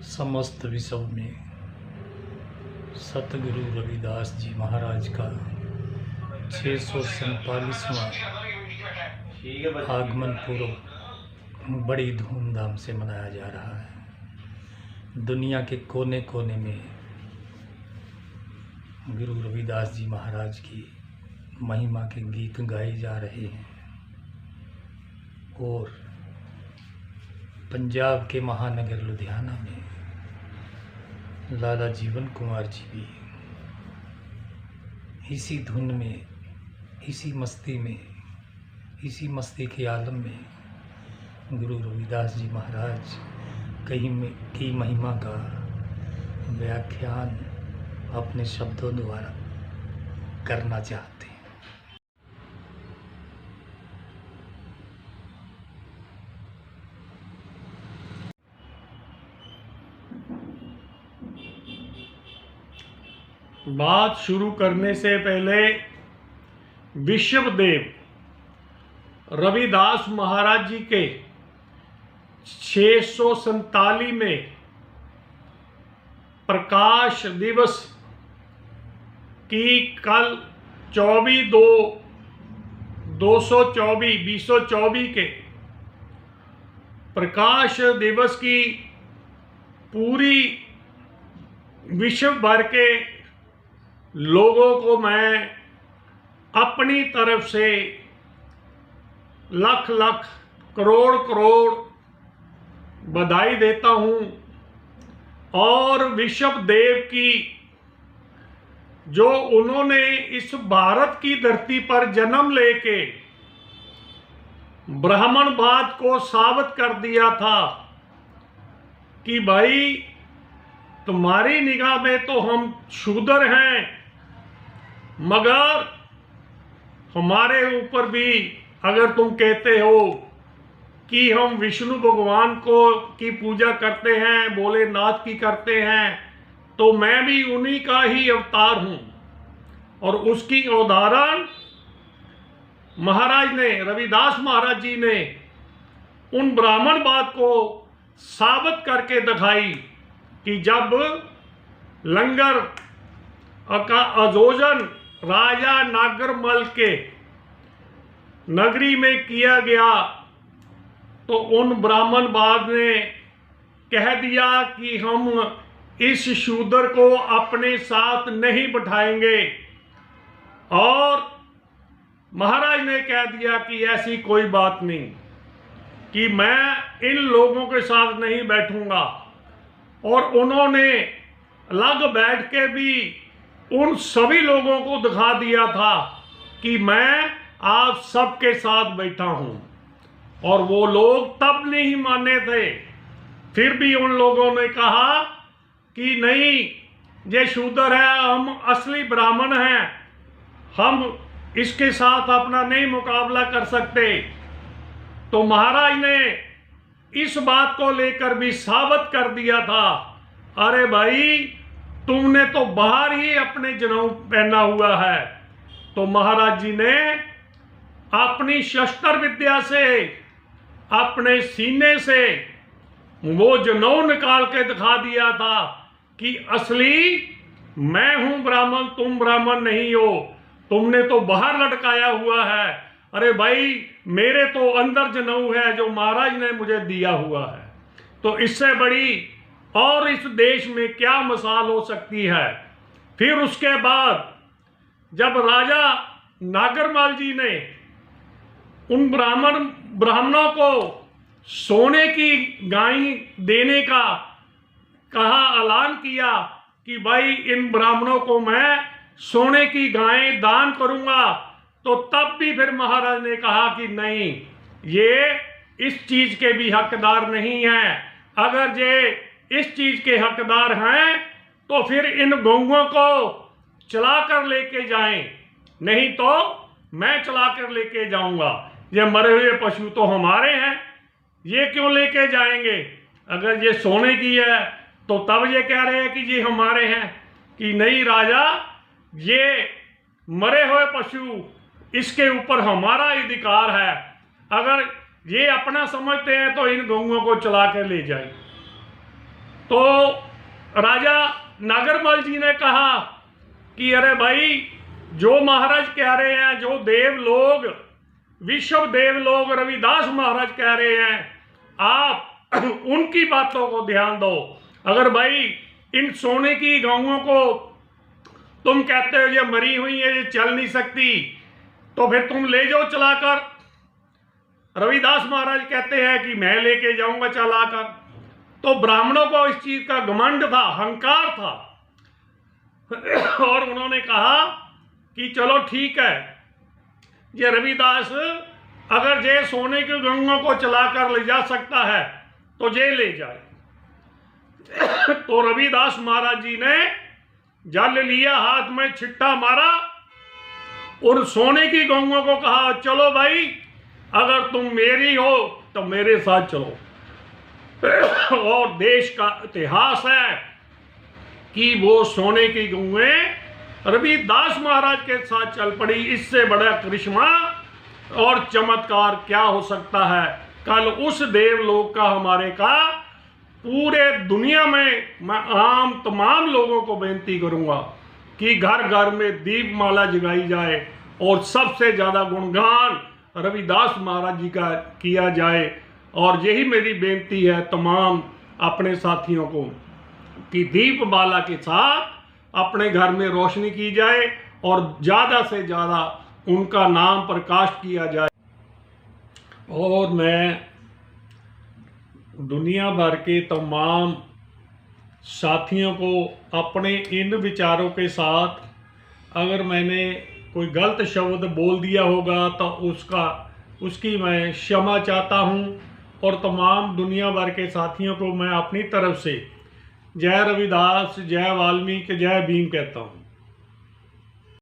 समस्त विश्व में सतगुरु रविदास जी महाराज का 647वां आगमन पूर्व बड़ी धूमधाम से मनाया जा रहा है। दुनिया के कोने कोने में गुरु रविदास जी महाराज की महिमा के गीत गाए जा रहे हैं और पंजाब के महानगर लुधियाना में लाला जीवन कुमार जी भी इसी धुन में, इसी मस्ती के आलम में गुरु रविदास जी महाराज की महिमा का व्याख्यान अपने शब्दों द्वारा करना चाहते हैं। बात शुरू करने से पहले विश्वदेव रविदास महाराज जी के 647 में प्रकाश दिवस की कल 2024 के प्रकाश दिवस की पूरी विश्व भर के लोगों को मैं अपनी तरफ से लाख लाख करोड़ बधाई देता हूं और विश्वदेव की जो उन्होंने इस भारत की धरती पर जन्म लेके ब्राह्मणवाद को साबित कर दिया था कि भाई तुम्हारी निगाह में तो हम शूद्र हैं, मगर हमारे ऊपर भी अगर तुम कहते हो कि हम विष्णु भगवान की पूजा करते हैं, भोलेनाथ की करते हैं, तो मैं भी उन्हीं का ही अवतार हूं। और उसकी उदाहरण महाराज ने, रविदास महाराज जी ने उन ब्राह्मणवाद को साबित करके दिखाई कि जब लंगर का आयोजन राजा नागरमल के नगरी में किया गया तो उन ब्राह्मणवाद ने कह दिया कि हम इस शूद्र को अपने साथ नहीं बिठाएंगे, और महाराज ने कह दिया कि ऐसी कोई बात नहीं, कि मैं इन लोगों के साथ नहीं बैठूंगा। और उन्होंने अलग बैठ के भी उन सभी लोगों को दिखा दिया था कि मैं आप सबके साथ बैठा हूं। और वो लोग तब नहीं माने थे, फिर भी उन लोगों ने कहा कि नहीं, ये शूद्र है, हम असली ब्राह्मण हैं, हम इसके साथ अपना नहीं मुकाबला कर सकते। तो महाराज ने इस बात को लेकर भी साबित कर दिया था, अरे भाई तुमने तो बाहर ही अपने जनेऊ पहना हुआ है। तो महाराज जी ने अपनी शस्त्र विद्या से, अपने सीने से वो जनेऊ निकाल के दिखा दिया था कि असली मैं हूं ब्राह्मण, तुम ब्राह्मण नहीं हो, तुमने तो बाहर लटकाया हुआ है। अरे भाई मेरे तो अंदर जनेऊ है जो महाराज ने मुझे दिया हुआ है। तो इससे बड़ी और इस देश में क्या मिसाल हो सकती है। फिर उसके बाद जब राजा नागरमल जी ने उन ब्राह्मणों को सोने की गाय देने का ऐलान किया कि भाई इन ब्राह्मणों को मैं सोने की गायें दान करूंगा, तो तब भी फिर महाराज ने कहा कि नहीं, ये इस चीज के भी हकदार नहीं हैं। अगर ये इस चीज के हकदार हैं तो फिर इन गौओं को चला कर लेके जाएं, नहीं तो मैं चला कर लेके जाऊंगा। ये मरे हुए पशु तो हमारे हैं, ये क्यों लेके जाएंगे। अगर ये सोने की है तो तब ये कह रहे हैं कि ये हमारे हैं, कि नहीं राजा, ये मरे हुए पशु, इसके ऊपर हमारा अधिकार है। अगर ये अपना समझते हैं तो इन गौओं को चला कर ले जाए। तो राजा नागरमल जी ने कहा कि अरे भाई, जो महाराज कह रहे हैं, जो देव लोग, विश्व देव लोग रविदास महाराज कह रहे हैं, आप उनकी बातों को ध्यान दो। अगर भाई इन सोने की गौओं को तुम कहते हो ये मरी हुई है, ये चल नहीं सकती, तो फिर तुम ले जाओ चलाकर। रविदास महाराज कहते हैं कि मैं लेके जाऊंगा चलाकर। तो ब्राह्मणों को इस चीज का घमंड था, अहंकार था, और उन्होंने कहा कि चलो ठीक है, ये रविदास अगर ये सोने की गंगों को चलाकर ले जा सकता है तो ये ले जाए। तो रविदास महाराज जी ने जल लिया, हाथ में छिट्टा मारा और सोने की गंगों को कहा चलो भाई, अगर तुम मेरी हो तो मेरे साथ चलो। और देश का इतिहास है कि वो सोने की गौएं रविदास महाराज के साथ चल पड़ी। इससे बड़ा करिश्मा और चमत्कार क्या हो सकता है। कल उस देवलोक का हमारे का पूरे दुनिया में मैं तमाम लोगों को बेनती करूंगा कि घर घर में दीपमाला जगाई जाए और सबसे ज़्यादा गुणगान रविदास महाराज जी का किया जाए। और यही मेरी बेनती है तमाम अपने साथियों को कि दीपमाला के साथ अपने घर में रोशनी की जाए और ज़्यादा से ज़्यादा उनका नाम प्रकाश किया जाए। और मैं दुनिया भर के तमाम साथियों को अपने इन विचारों के साथ, अगर मैंने कोई गलत शब्द बोल दिया होगा तो उसकी मैं क्षमा चाहता हूँ। और तमाम दुनिया भर के साथियों को मैं अपनी तरफ से जय रविदास, जय वाल्मीकि, जय भीम कहता हूँ।